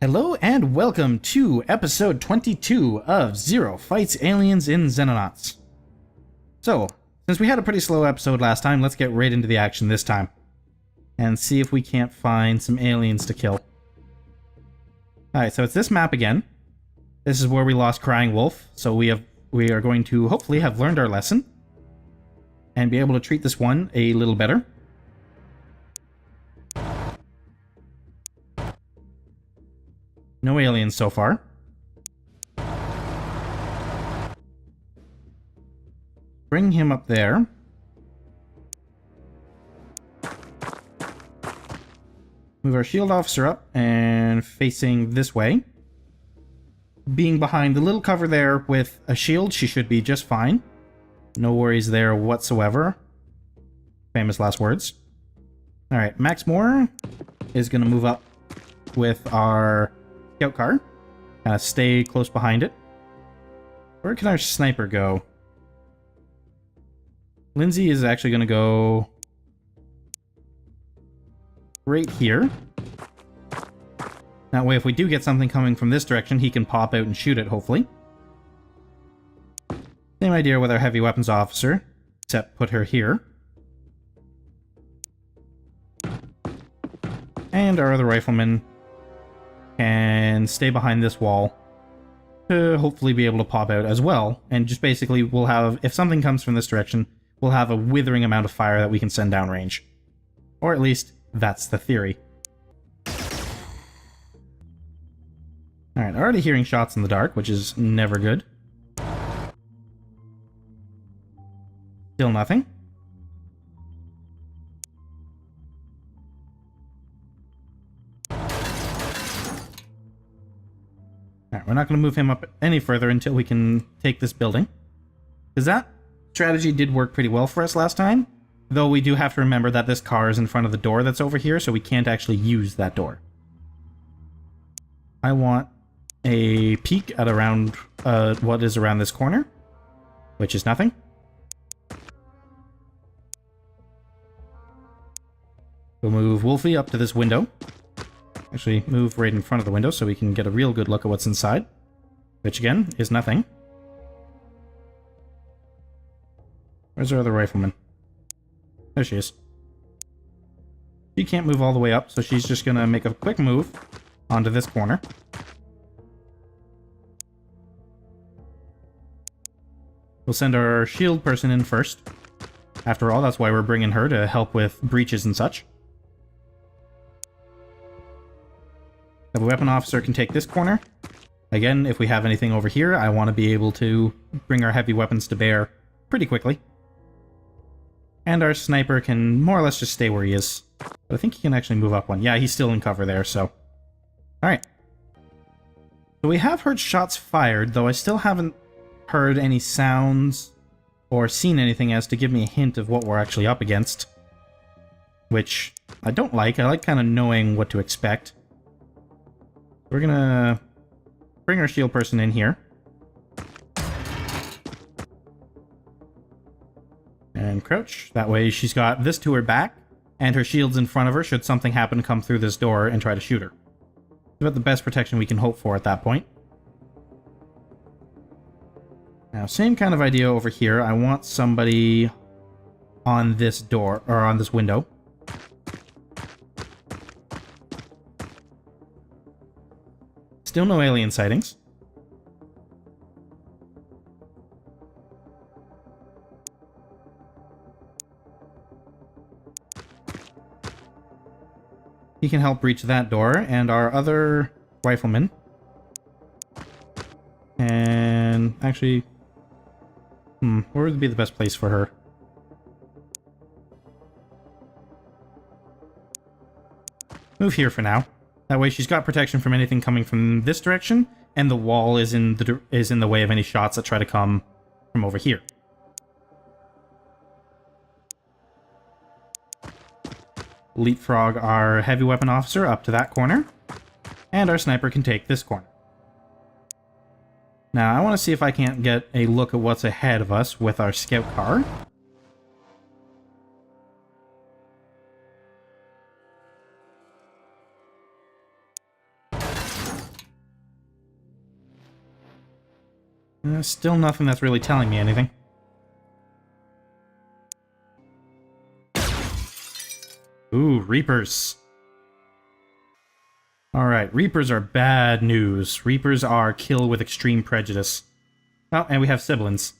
Hello and welcome to episode 22 of Zero Fights Aliens in Xenonauts. So, since we had a pretty slow episode last time, let's get right into the action this time. And see if we can't find some aliens to kill. Alright, so it's this map again. This is where we lost Crying Wolf, so we are going to hopefully have learned our lesson. And be able to treat this one a little better. No aliens so far. Bring him up there. Move our shield officer up and facing this way. Being behind the little cover there with a shield, she should be just fine. No worries there whatsoever. Famous last words. Alright, Max Moore is going to move up with our scout car. Kind of stay close behind it. Where can our sniper go? Lindsay is actually going to go right here. That way if we do get something coming from this direction, he can pop out and shoot it, hopefully. Same idea with our heavy weapons officer, except put her here. And our other rifleman can stay behind this wall to hopefully be able to pop out as well. And just basically we'll have, if something comes from this direction, we'll have a withering amount of fire that we can send downrange. Or at least, that's the theory. Alright, already hearing shots in the dark, which is never good. Still nothing. Alright, we're not going to move him up any further until we can take this building. Because that strategy did work pretty well for us last time. Though we do have to remember that this car is in front of the door that's over here, so we can't actually use that door. I want a peek at around what is around this corner, which is nothing. We'll move Wolfie up to this window. Actually, move right in front of the window so we can get a real good look at what's inside. Which, again, is nothing. Where's our other rifleman? There she is. She can't move all the way up, so she's just gonna make a quick move onto this corner. We'll send our shield person in first. After all, that's why we're bringing her, to help with breaches and such. The weapon officer can take this corner. Again, if we have anything over here, I want to be able to bring our heavy weapons to bear pretty quickly. And our sniper can more or less just stay where he is. But I think he can actually move up one. Yeah, he's still in cover there, so... Alright. So we have heard shots fired, though I still haven't heard any sounds or seen anything as to give me a hint of what we're actually up against. Which I don't like. I like kind of knowing what to expect. We're gonna bring our shield person in here. And crouch. That way she's got this to her back, and her shield's in front of her should something happen to come through this door and try to shoot her. About the best protection we can hope for at that point. Now, same kind of idea over here. I want somebody on this door, or on this window. Still no alien sightings. He can help breach that door, and our other rifleman. And actually, where would be the best place for her? Move here for now. That way she's got protection from anything coming from this direction, and the wall is in the way of any shots that try to come from over here. Leapfrog our heavy weapon officer up to that corner, and our sniper can take this corner. Now, I want to see if I can't get a look at what's ahead of us with our scout car. Still nothing that's really telling me anything. Ooh, Reapers. Alright, Reapers are bad news. Reapers are kill with extreme prejudice. Oh, and we have Sebillians.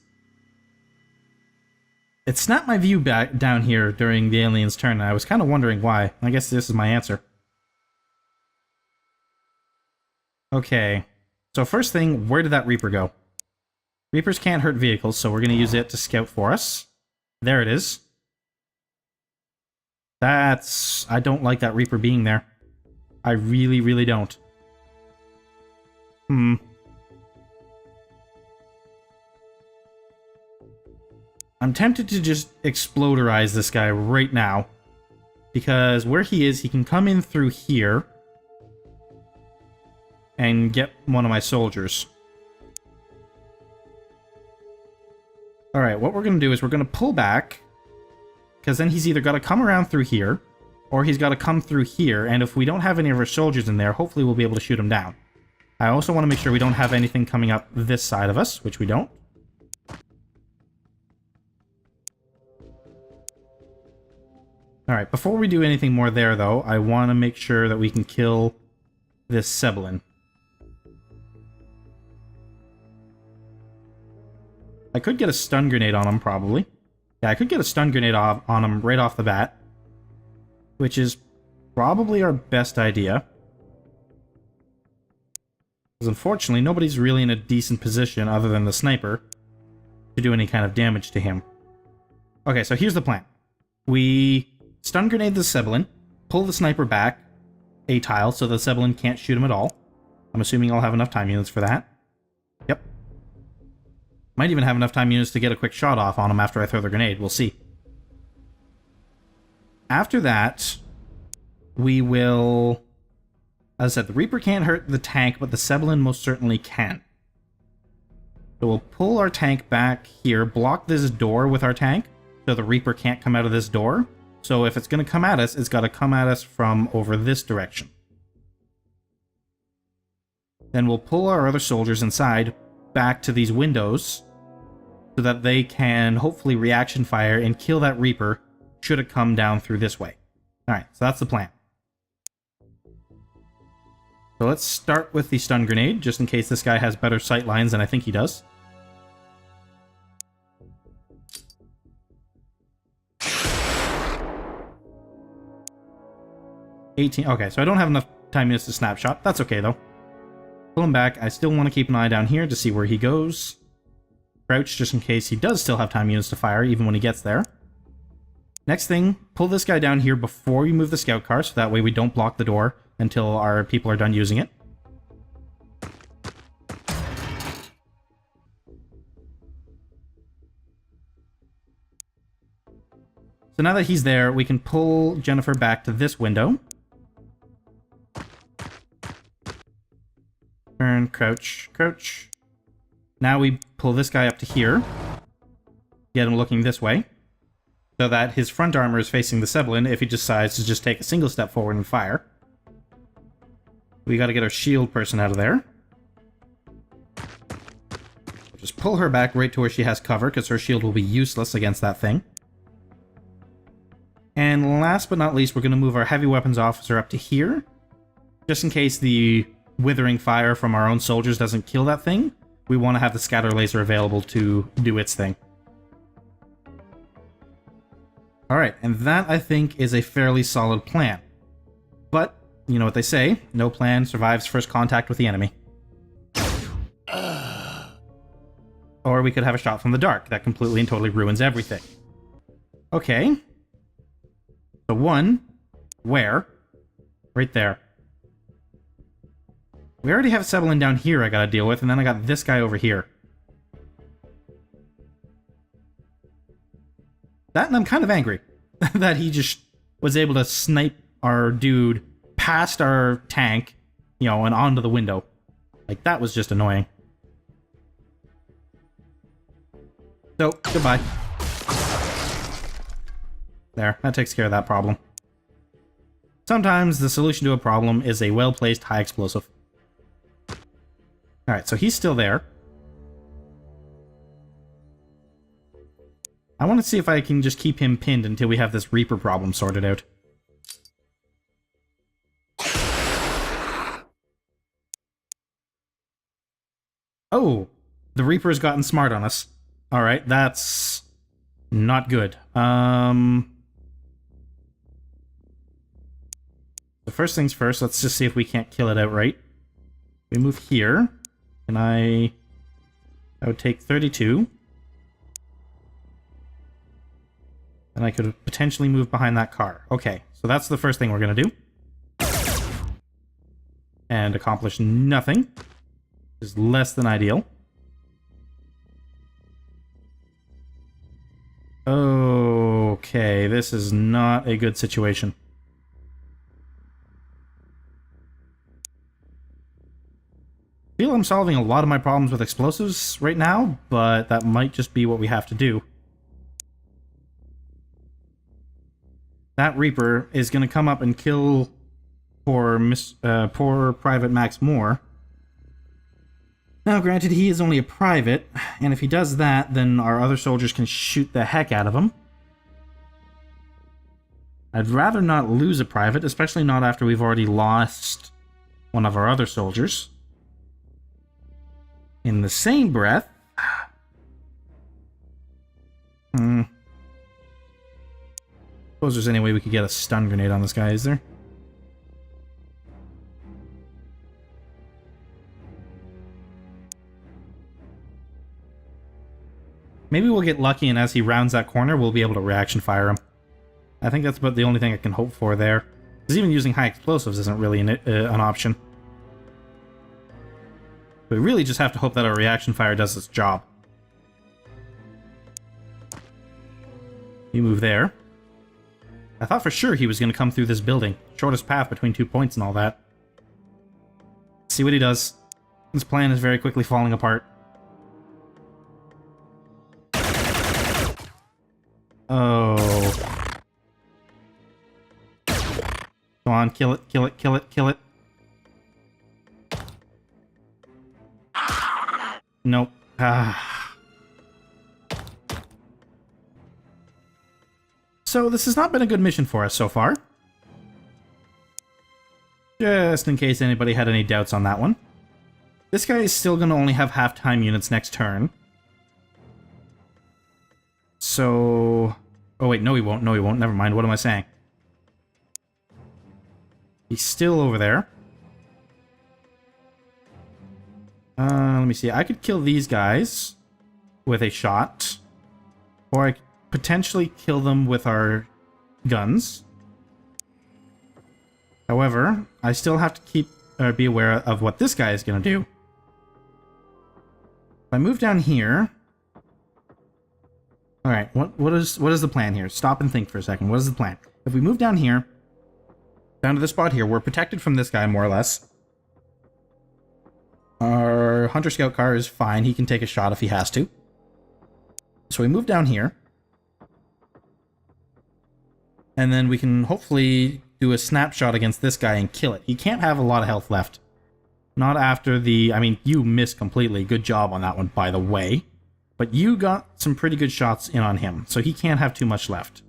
It snapped my view back down here during the alien's turn, and I was kind of wondering why. I guess this is my answer. Okay, so first thing, where did that Reaper go? Reapers can't hurt vehicles, so we're going to use it to scout for us. There it is. I don't like that Reaper being there. I really, really don't. I'm tempted to just exploderize this guy right now. Because where he is, he can come in through here and get one of my soldiers. Alright, what we're going to do is we're going to pull back. Because then he's either got to come around through here, or he's got to come through here, and if we don't have any of our soldiers in there, hopefully we'll be able to shoot him down. I also want to make sure we don't have anything coming up this side of us, which we don't. Alright, before we do anything more there, though, I want to make sure that we can kill this Sebillian. I could get a stun grenade on him, probably. Yeah, I could get a stun grenade on him right off the bat. Which is probably our best idea. Because unfortunately, nobody's really in a decent position, other than the sniper, to do any kind of damage to him. Okay, so here's the plan. We stun grenade the Sebillian, pull the sniper back a tile so the Sebillian can't shoot him at all. I'm assuming I'll have enough time units for that. Yep. Might even have enough time units to get a quick shot off on him after I throw the grenade. We'll see. After that, we will... As I said, the Reaper can't hurt the tank, but the Sebillian most certainly can. So we'll pull our tank back here, block this door with our tank, so the Reaper can't come out of this door. So if it's going to come at us, it's got to come at us from over this direction. Then we'll pull our other soldiers inside back to these windows so that they can hopefully reaction fire and kill that Reaper should it come down through this way. Alright, so that's the plan. So let's start with the stun grenade, just in case this guy has better sight lines than I think he does. Okay, so I don't have enough time units to snapshot. That's okay, though. Pull him back. I still want to keep an eye down here to see where he goes. Crouch, just in case he does still have time units to fire, even when he gets there. Next thing, pull this guy down here before you move the scout car, so that way we don't block the door until our people are done using it. So now that he's there, we can pull Jennifer back to this window. Turn, crouch, crouch. Now we pull this guy up to here. Get him looking this way. So that his front armor is facing the Sebillian if he decides to just take a single step forward and fire. We gotta get our shield person out of there. Just pull her back right to where she has cover, because her shield will be useless against that thing. And last but not least, we're gonna move our heavy weapons officer up to here. Just in case the withering fire from our own soldiers doesn't kill that thing, we want to have the scatter laser available to do its thing. Alright, and that, I think, is a fairly solid plan. But, you know what they say, no plan survives first contact with the enemy. Or we could have a shot from the dark that completely and totally ruins everything. Okay. So one, where? Right there. We already have Sebillian down here I gotta deal with, and then I got this guy over here. That, and I'm kind of angry that he just was able to snipe our dude past our tank, you know, and onto the window. Like, that was just annoying. So, goodbye. There, that takes care of that problem. Sometimes the solution to a problem is a well-placed high explosive. Alright, so he's still there. I want to see if I can just keep him pinned until we have this Reaper problem sorted out. Oh, the Reaper's gotten smart on us. Alright, that's not good. So first things first, let's just see if we can't kill it outright. We move here, and I would take 32. And I could potentially move behind that car. Okay, so that's the first thing we're gonna do. And accomplish nothing. Which is less than ideal. Okay, this is not a good situation. I feel I'm solving a lot of my problems with explosives right now, but that might just be what we have to do. That Reaper is going to come up and kill poor Private Max Moore. Now, granted, he is only a private, and if he does that, then our other soldiers can shoot the heck out of him. I'd rather not lose a private, especially not after we've already lost one of our other soldiers. In the same breath... Suppose there's any way we could get a stun grenade on this guy, is there? Maybe we'll get lucky and as he rounds that corner, we'll be able to reaction fire him. I think that's about the only thing I can hope for there. Because even using high explosives isn't really an option. We really just have to hope that our reaction fire does its job. You move there. I thought for sure he was going to come through this building. Shortest path between 2 points and all that. Let's see what he does. His plan is very quickly falling apart. Oh. Go on, kill it, kill it, kill it, kill it. Nope. So this has not been a good mission for us so far. Just in case anybody had any doubts on that one. This guy is still going to only have half-time units next turn. So... Oh wait, no he won't, no he won't, never mind, what am I saying? He's still over there. Let me see, I could kill these guys with a shot. Or I could potentially kill them with our guns. However, I still have to be aware of what this guy is going to do. If I move down here... Alright, what is the plan here? Stop and think for a second. What is the plan? If we move down here, down to the spot here, we're protected from this guy, more or less. Our Hunter Scout car is fine. He can take a shot if he has to. So we move down here. And then we can hopefully do a snapshot against this guy and kill it. He can't have a lot of health left. Not after the... I mean, you missed completely. Good job on that one, by the way. But you got some pretty good shots in on him, so he can't have too much left.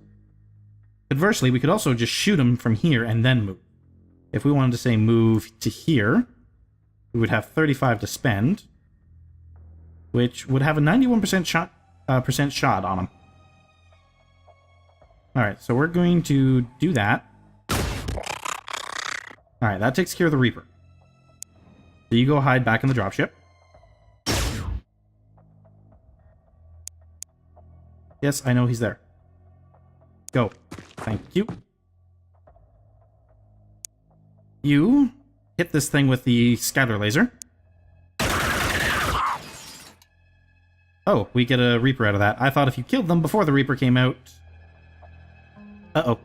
Conversely, we could also just shoot him from here and then move. If we wanted to say move to here, we would have 35 to spend, which would have a 91% shot on him. Alright, so we're going to do that. Alright, that takes care of the Reaper. So you go hide back in the dropship. Yes, I know he's there. Go. Thank you. You hit this thing with the scatter laser. Oh, we get a Reaper out of that. I thought if you killed them before the Reaper came out... Uh-oh.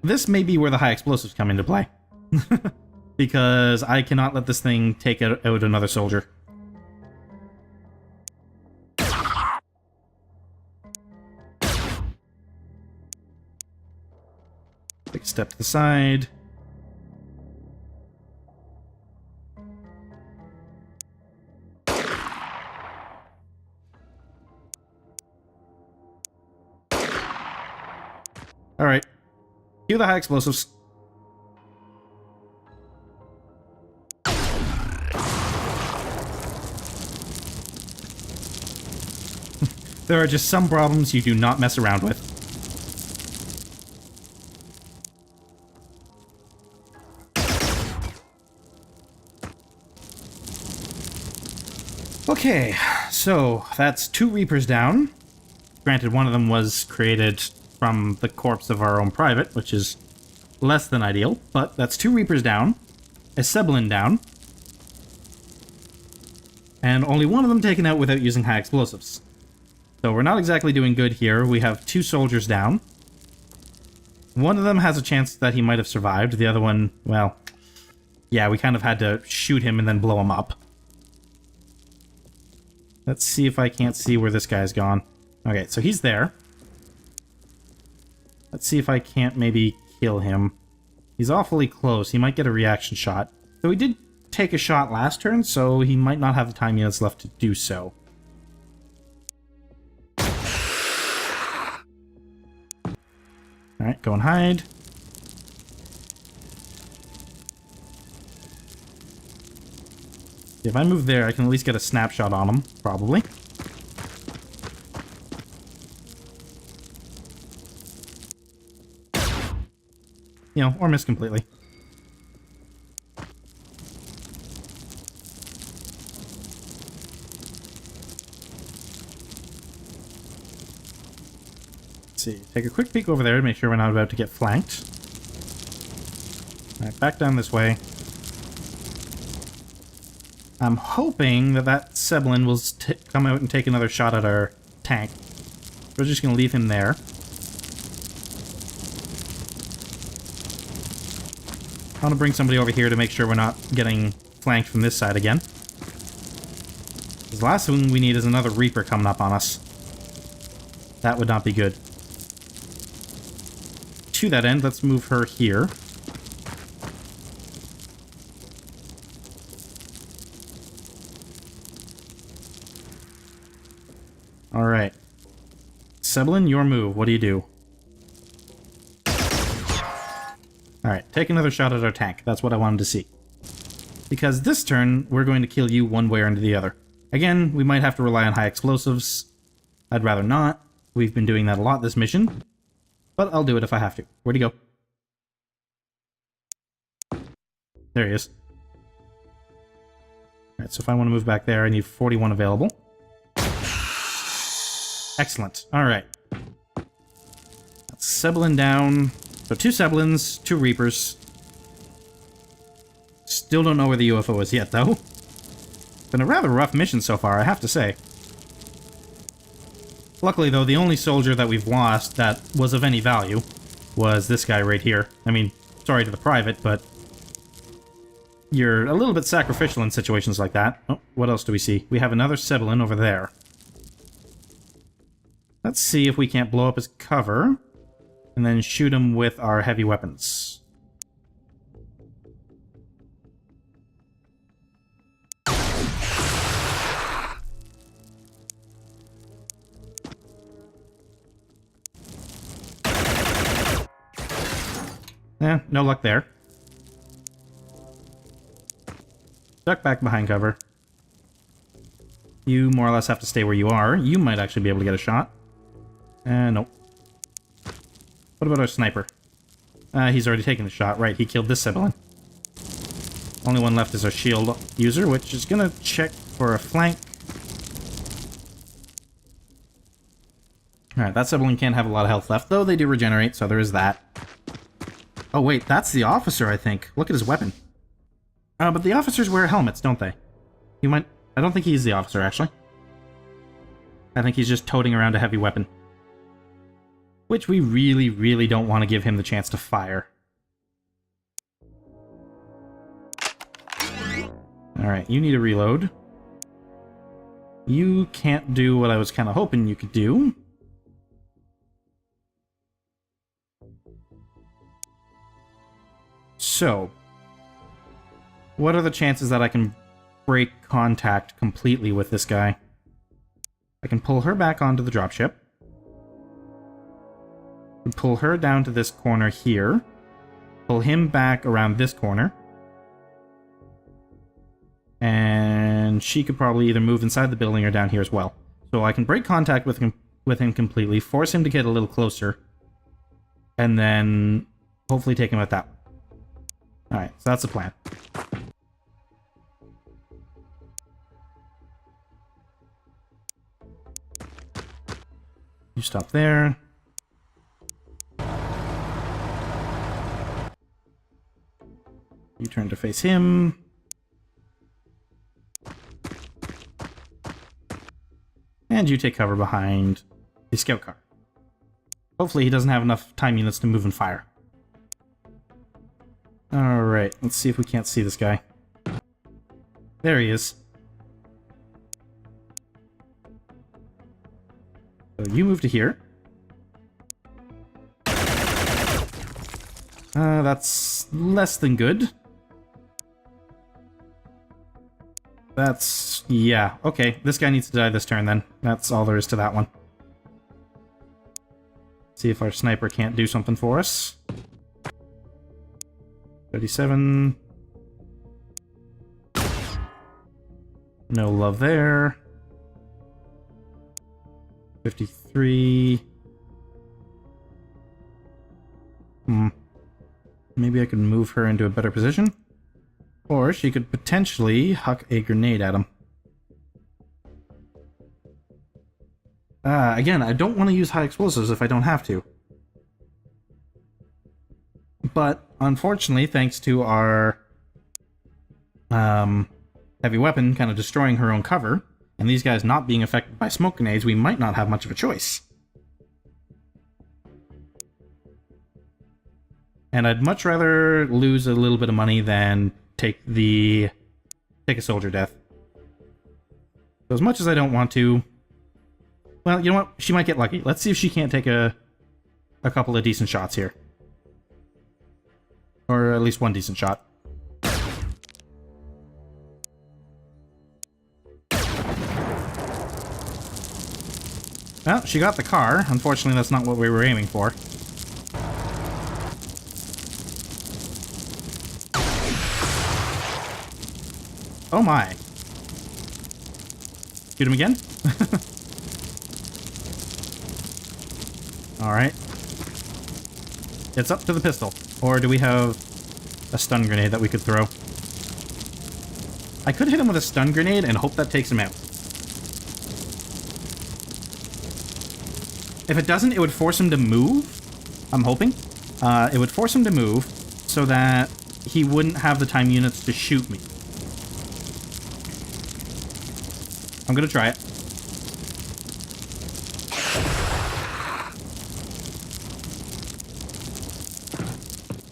This may be where the high explosives come into play. Because I cannot let this thing take out another soldier. Take a step to the side. Alright. Cue the high explosives. There are just some problems you do not mess around with. Okay, so that's 2 Reapers down. Granted, one of them was created from the corpse of our own private, which is less than ideal, but that's 2 Reapers down, a Sebillian down, and only one of them taken out without using high explosives. So we're not exactly doing good here. We have 2 soldiers down. One of them has a chance that he might have survived. The other one, well, yeah, we kind of had to shoot him and then blow him up. Let's see if I can't see where this guy's gone. Okay, so he's there. Let's see if I can't maybe kill him. He's awfully close. He might get a reaction shot. So he did take a shot last turn, so he might not have the time units left to do so. Alright, go and hide. If I move there, I can at least get a snapshot on him, probably. You know, or miss completely. Let's see, take a quick peek over there to make sure we're not about to get flanked. Alright, back down this way. I'm hoping that that Sebillian will come out and take another shot at our tank. We're just going to leave him there. I want to bring somebody over here to make sure we're not getting flanked from this side again. Because the last thing we need is another Reaper coming up on us. That would not be good. To that end, let's move her here. Alright. Sebillian, your move. What do you do? Alright, take another shot at our tank. That's what I wanted to see. Because this turn, we're going to kill you one way or the other. Again, we might have to rely on high explosives. I'd rather not. We've been doing that a lot this mission. But I'll do it if I have to. Where'd he go? There he is. Alright, so if I want to move back there, I need 41 available. Excellent. Alright. That's Sebillian down. So 2 Sebillians, 2 Reapers. Still don't know where the UFO is yet, though. Been a rather rough mission so far, I have to say. Luckily, though, the only soldier that we've lost that was of any value was this guy right here. I mean, sorry to the private, but you're a little bit sacrificial in situations like that. Oh, what else do we see? We have another Sebillian over there. Let's see if we can't blow up his cover and then shoot him with our heavy weapons. No luck there. Duck back behind cover. You more or less have to stay where you are. You might actually be able to get a shot. Nope. What about our sniper? He's already taken the shot. Right, he killed this Sebillian. Only one left is our shield user, which is gonna check for a flank. Alright, that Sebillian can't have a lot of health left, though they do regenerate, so there is that. Oh wait, that's the officer, I think. Look at his weapon. But the officers wear helmets, don't they? You might... I don't think he's the officer, actually. I think he's just toting around a heavy weapon. Which we really, really don't want to give him the chance to fire. Alright, you need a reload. You can't do what I was kind of hoping you could do. So, what are the chances that I can break contact completely with this guy? I can pull her back onto the dropship. Pull her down to this corner here. Pull him back around this corner. And she could probably either move inside the building or down here as well. So I can break contact with him completely, force him to get a little closer, and then hopefully take him at that. Alright, so that's the plan. You stop there. You turn to face him. And you take cover behind the scout car. Hopefully he doesn't have enough time units to move and fire. Alright, let's see if we can't see this guy. There he is. So you move to here. That's less than good. That's... yeah, okay. This guy needs to die this turn then. That's all there is to that one. See if our sniper can't do something for us. 37. No love there. 53. Maybe I could move her into a better position. Or she could potentially huck a grenade at him. Again, I don't want to use high explosives if I don't have to. But, unfortunately, thanks to our heavy weapon kind of destroying her own cover, and these guys not being affected by smoke grenades, we might not have much of a choice. And I'd much rather lose a little bit of money than take a soldier death. So as much as I don't want to... well, you know what? She might get lucky. Let's see if she can't take a couple of decent shots here. Or at least one decent shot. Well, she got the car. Unfortunately, that's not what we were aiming for. Oh my. Shoot him again? Alright. It's up to the pistol. Or do we have a stun grenade that we could throw? I could hit him with a stun grenade and hope that takes him out. If it doesn't, it would force him to move. I'm hoping. It would force him to move so that he wouldn't have the time units to shoot me. I'm gonna try it.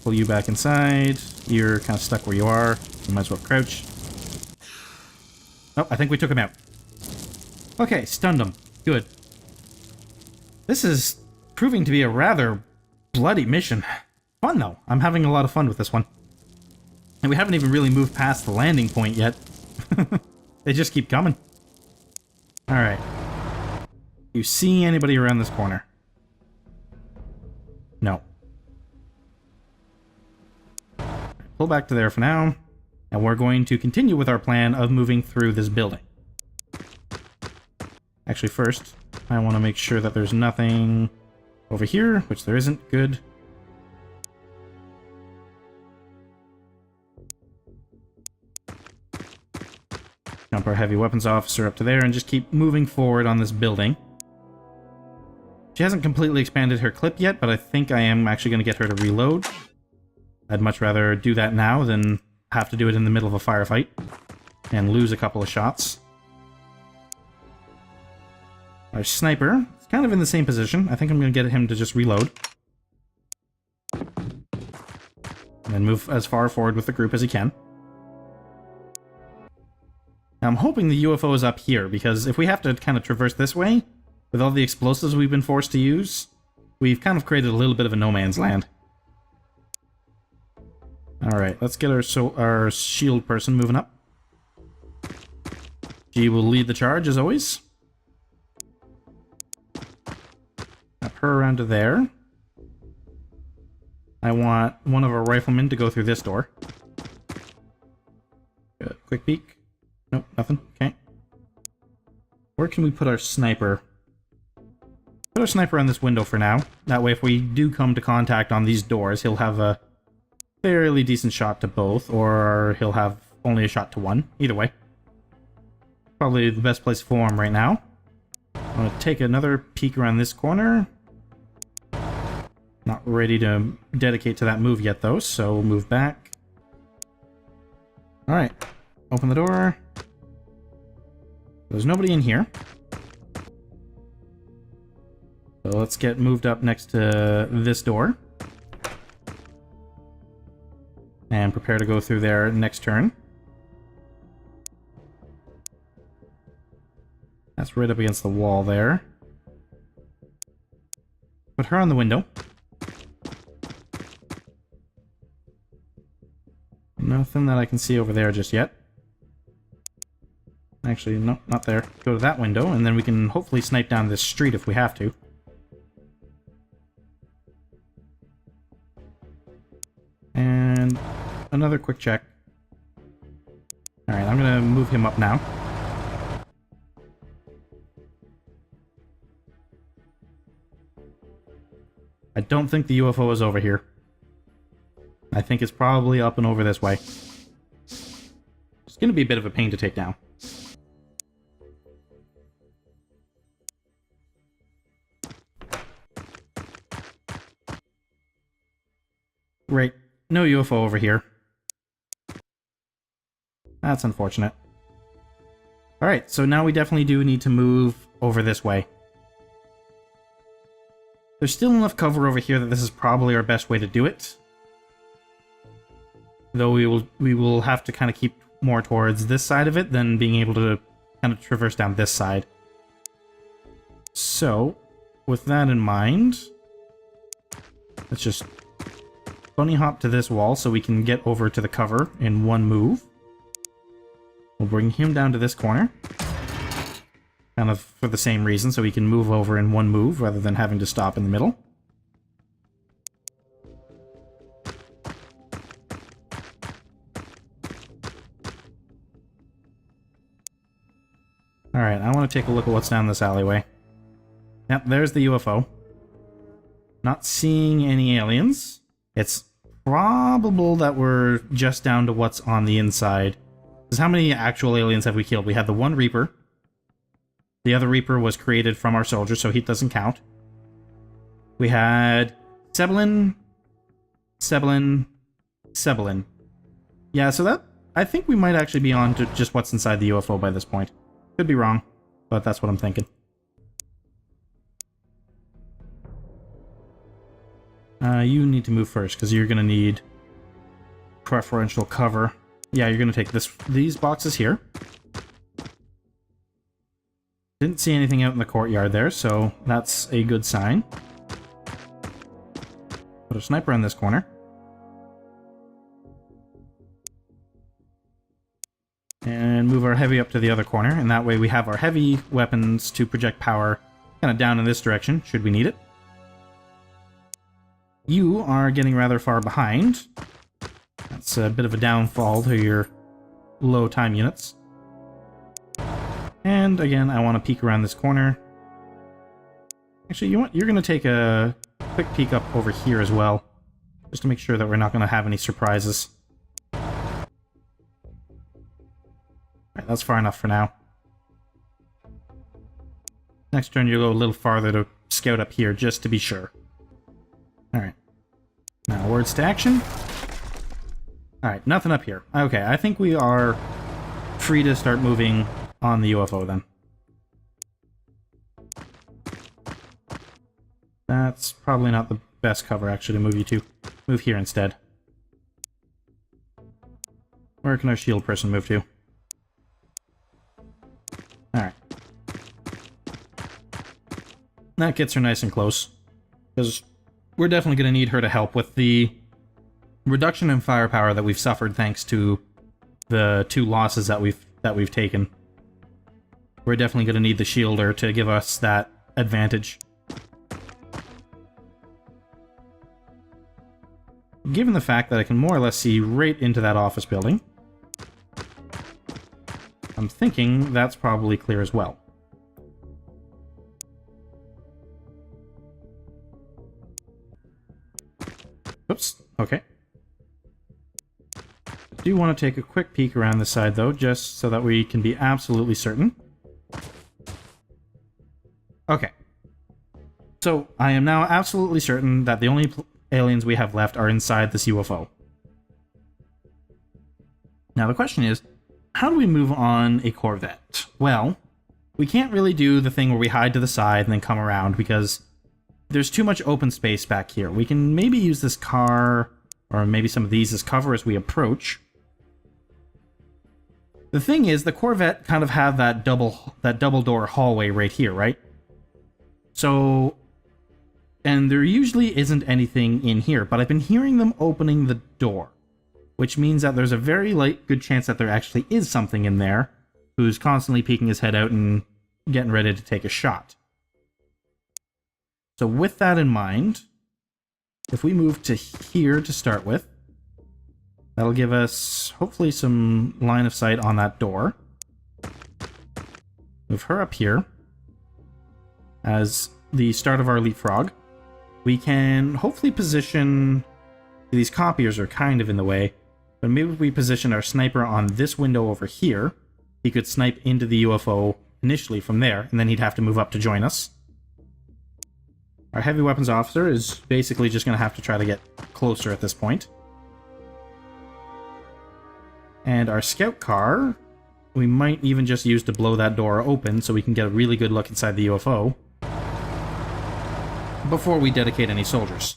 Pull you back inside. You're kind of stuck where you are. You might as well crouch. Oh, I think we took him out. Okay, stunned him. Good. This is proving to be a rather bloody mission. Fun, though. I'm having a lot of fun with this one. And we haven't even really moved past the landing point yet. They just keep coming. Alright. You see anybody around this corner? No. Pull back to there for now. And we're going to continue with our plan of moving through this building. Actually, first, I want to make sure that there's nothing over here, which there isn't. Good. Jump our heavy weapons officer up to there and just keep moving forward on this building. She hasn't completely expanded her clip yet, but I think I am actually going to get her to reload. I'd much rather do that now than have to do it in the middle of a firefight and lose a couple of shots. Our sniper is kind of in the same position. I think I'm going to get him to just reload. And then move as far forward with the group as he can. Now, I'm hoping the UFO is up here, because if we have to kind of traverse this way, with all the explosives we've been forced to use, we've kind of created a little bit of a no man's land. Alright, let's get our shield person moving up. She will lead the charge, as always. Wrap her around to there. I want one of our riflemen to go through this door. Good. Quick peek. Nope, nothing. Okay. Where can we put our sniper? Put our sniper on this window for now. That way if we do come to contact on these doors, he'll have a fairly decent shot to both, or he'll have only a shot to one. Either way. Probably the best place for him right now. I'm going to take another peek around this corner. Not ready to dedicate to that move yet, though, so we'll move back. Alright. Open the door. There's nobody in here. So let's get moved up next to this door. And prepare to go through there next turn. That's right up against the wall there. Put her on the window. Nothing that I can see over there just yet. Actually, no, not there. Go to that window, and then we can hopefully snipe down this street if we have to. And another quick check. Alright, I'm gonna move him up now. I don't think the UFO is over here. I think it's probably up and over this way. It's gonna be a bit of a pain to take down. Right. No UFO over here. That's unfortunate. Alright, so now we definitely do need to move over this way. There's still enough cover over here that this is probably our best way to do it. Though we will have to kind of keep more towards this side of it than being able to kind of traverse down this side. So, with that in mind, let's just bunny hop to this wall so we can get over to the cover in one move. We'll bring him down to this corner. Kind of for the same reason, so he can move over in one move rather than having to stop in the middle. Alright, I want to take a look at what's down this alleyway. Yep, there's the UFO. Not seeing any aliens. It's probable that we're just down to what's on the inside. Because how many actual aliens have we killed? We had the one Reaper. The other Reaper was created from our soldiers, so he doesn't count. We had Sebillian, Sebillian. Yeah, so that... I think we might actually be on to just what's inside the UFO by this point. Could be wrong, but that's what I'm thinking. You need to move first, because you're going to need preferential cover. Yeah, you're going to take these boxes here. Didn't see anything out in the courtyard there, so that's a good sign. Put a sniper in this corner. And move our heavy up to the other corner, and that way we have our heavy weapons to project power kind of down in this direction, should we need it. You are getting rather far behind. That's a bit of a downfall to your low time units. And again, I want to peek around this corner. Actually, you're going to take a quick peek up over here as well, just to make sure that we're not going to have any surprises. Alright, that's far enough for now. Next turn, you'll go a little farther to scout up here, just to be sure. Alright. Now, words to action. Alright, nothing up here. Okay, I think we are free to start moving on the UFO then. That's probably not the best cover actually to move you to. Move here instead. Where can our shield person move to? Alright. That gets her nice and close. Because we're definitely going to need her to help with the reduction in firepower that we've suffered thanks to the 2 losses that we've taken. We're definitely going to need the shielder to give us that advantage. given the fact that I can more or less see right into that office building, I'm thinking that's probably clear as well. Oops, okay. I do want to take a quick peek around the side, though, just so that we can be absolutely certain. Okay. So, I am now absolutely certain that the only aliens we have left are inside this UFO. Now, the question is, how do we move on a Corvette? Well, we can't really do the thing where we hide to the side and then come around, because there's too much open space back here. We can maybe use this car, or maybe some of these as cover as we approach. The thing is, the Corvette kind of have that double door hallway right here, right? So, and there usually isn't anything in here, but I've been hearing them opening the door, which means that there's a very good chance that there actually is something in there who's constantly peeking his head out and getting ready to take a shot. So with that in mind, if we move to here to start with, that'll give us, hopefully, some line of sight on that door. Move her up here as the start of our leapfrog. We can hopefully position... These copiers are kind of in the way, but maybe if we position our sniper on this window over here, he could snipe into the UFO initially from there, and then he'd have to move up to join us. Our heavy weapons officer is basically just going to have to try to get closer at this point. And our scout car, we might even just use to blow that door open so we can get a really good look inside the UFO before we dedicate any soldiers.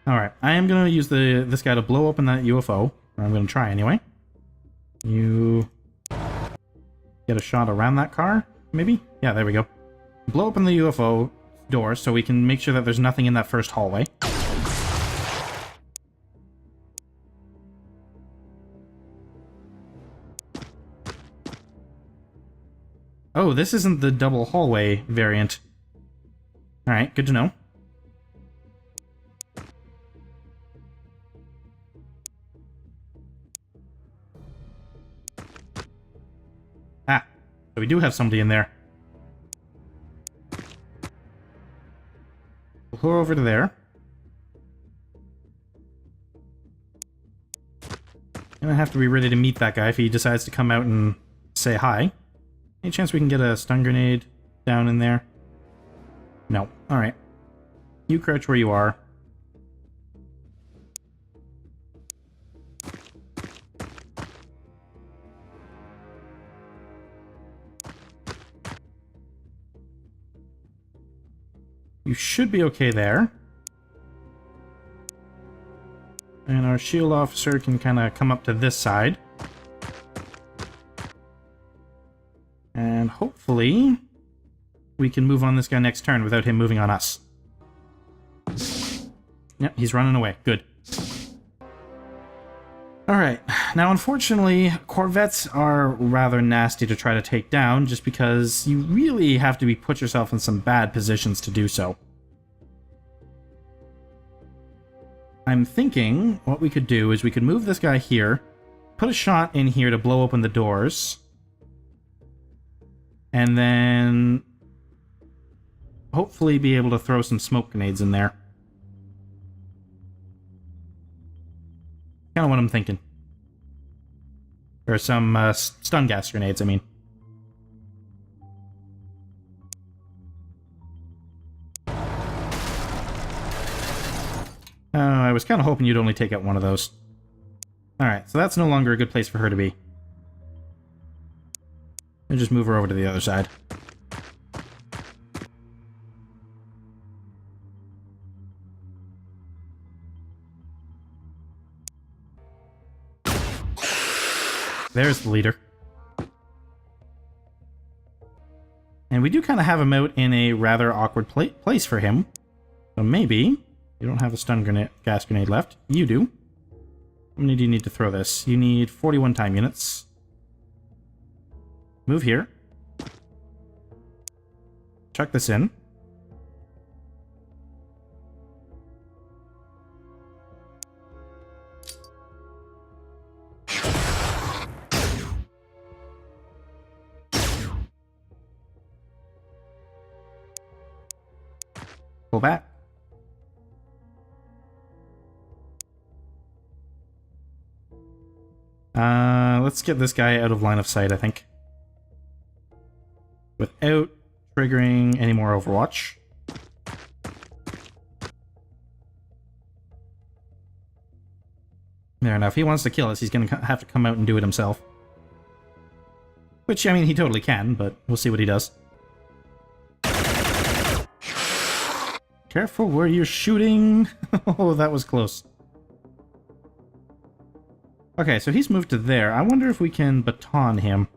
Alright, I am going to use this guy to blow open that UFO. Or I'm going to try anyway. You get a shot around that car, maybe? Yeah, there we go. Blow open the UFO door so we can make sure that there's nothing in that first hallway. Oh, this isn't the double hallway variant. Alright, good to know. Ah, so we do have somebody in there. We'll go over to there. And I have to be ready to meet that guy if he decides to come out and say hi. Any chance we can get a stun grenade down in there? No. Alright. You crouch where you are. You should be okay there. And our shield officer can kind of come up to this side. And hopefully we can move on this guy next turn without him moving on us. Yep, he's running away. Good. Alright, now unfortunately, Corvettes are rather nasty to try to take down just because you really have to put yourself in some bad positions to do so. I'm thinking what we could do is we could move this guy here, put a shot in here to blow open the doors, and then hopefully be able to throw some smoke grenades in there. Kind of what I'm thinking. Or some stun gas grenades, I mean. I was kind of hoping you'd only take out one of those. Alright, so that's no longer a good place for her to be. I'll just move her over to the other side. There's the leader. And we do kind of have him out in a rather awkward place for him. So maybe... You don't have a stun grenade, gas grenade left. You do. How many do you need to throw this? You need 41 time units. Move here. Chuck this in. Pull back. Let's get this guy out of line of sight, I think. Without triggering any more Overwatch. There, now if he wants to kill us, he's going to have to come out and do it himself. Which, I mean, he totally can, but we'll see what he does. Careful where you're shooting. Oh, that was close. Okay, so he's moved to there. I wonder if we can baton him.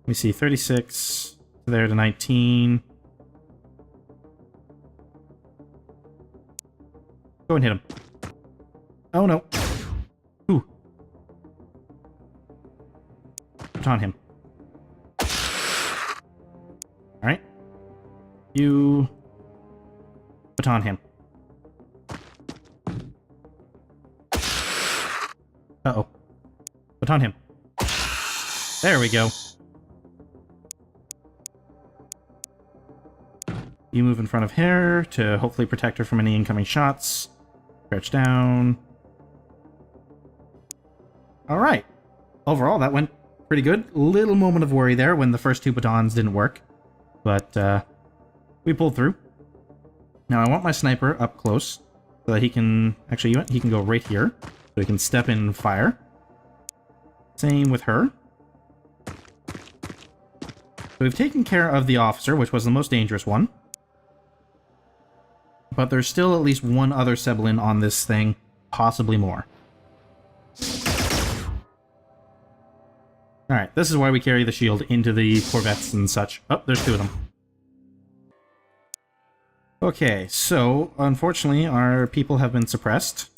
Let me see, 36 to there to 19. Go and hit him. Oh no. Ooh. Baton him. Alright. You... baton him. Uh-oh. Baton him. There we go. You move in front of her to hopefully protect her from any incoming shots. Crouch down. Alright. Overall, that went pretty good. Little moment of worry there when the first two batons didn't work. But, we pulled through. Now, I want my sniper up close so that he can... actually, you know what? He can go right here. So he can step in and fire. Same with her. So we've taken care of the officer, which was the most dangerous one. But there's still at least one other Sebillian on this thing. Possibly more. Alright, this is why we carry the shield into the corvettes and such. Oh, there's two of them. Okay, so, unfortunately, our people have been suppressed.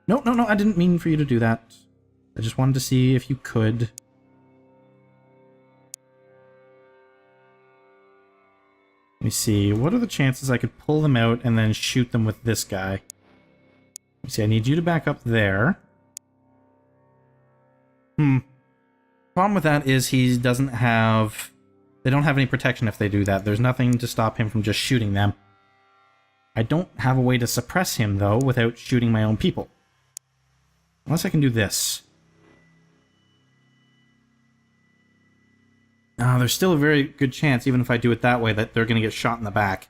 No, I didn't mean for you to do that. I just wanted to see if you could. Let me see, what are the chances I could pull them out and then shoot them with this guy? Let me see, I need you to back up there. Problem with that is he doesn't have... they don't have any protection if they do that. There's nothing to stop him from just shooting them. I don't have a way to suppress him, though, without shooting my own people. Unless I can do this. There's still a very good chance, even if I do it that way, that they're going to get shot in the back.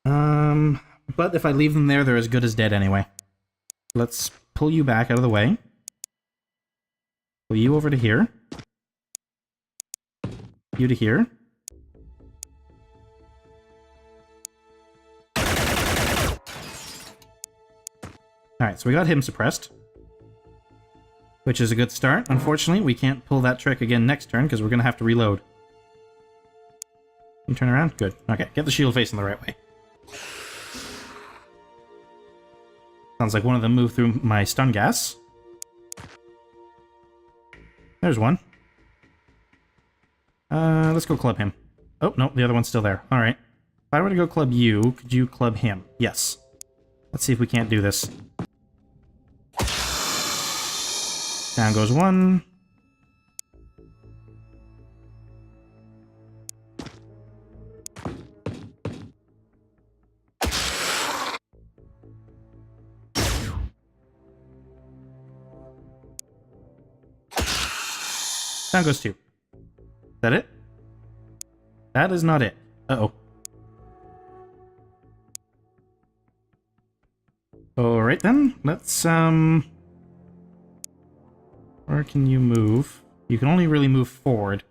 But if I leave them there, they're as good as dead anyway. Let's pull you back out of the way. Pull you over to here. You to here. Alright, so we got him suppressed. Which is a good start. Unfortunately, we can't pull that trick again next turn, because we're going to have to reload. Can you turn around? Good. Okay, get the shield facing the right way. Sounds like one of them moved through my stun gas. There's one. Let's go club him. Oh, no, the other one's still there. Alright. If I were to go club you, could you club him? Yes. Let's see if we can't do this. Down goes one. Down goes two. Is that it? That is not it. Uh-oh. Alright then, let's, where can you move? You can only really move forward.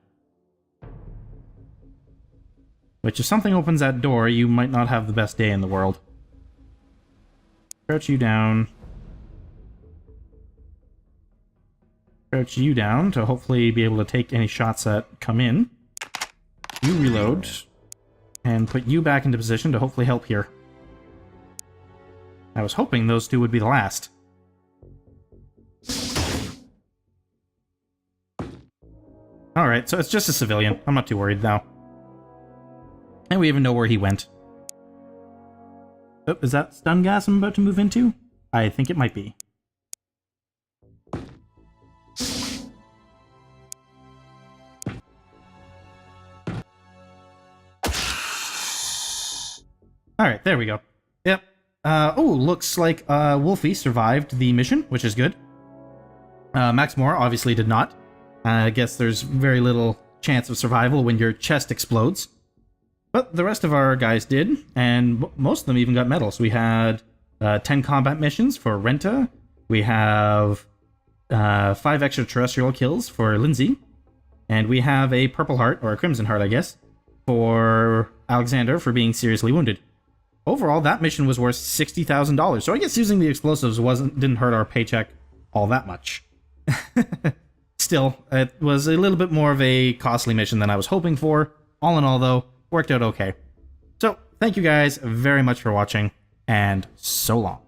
Which, if something opens that door, you might not have the best day in the world. Crouch you down. Crouch you down to hopefully be able to take any shots that come in. You reload. And put you back into position to hopefully help here. I was hoping those two would be the last. Alright, so it's just a civilian. I'm not too worried now. And we even know where he went. Oh, is that stun gas I'm about to move into? I think it might be. Alright, there we go. Yep. Oh, looks like Wolfie survived the mission, which is good. Max Moore obviously did not. I guess there's very little chance of survival when your chest explodes. But the rest of our guys did, and most of them even got medals. We had 10 combat missions for Renta. We have 5 extraterrestrial kills for Lindsay. And we have a Purple Heart, or a Crimson Heart, I guess, for Alexander for being seriously wounded. Overall, that mission was worth $60,000, so I guess using the explosives didn't hurt our paycheck all that much. Still, it was a little bit more of a costly mission than I was hoping for. All in all, though, worked out okay. So, thank you guys very much for watching, and so long.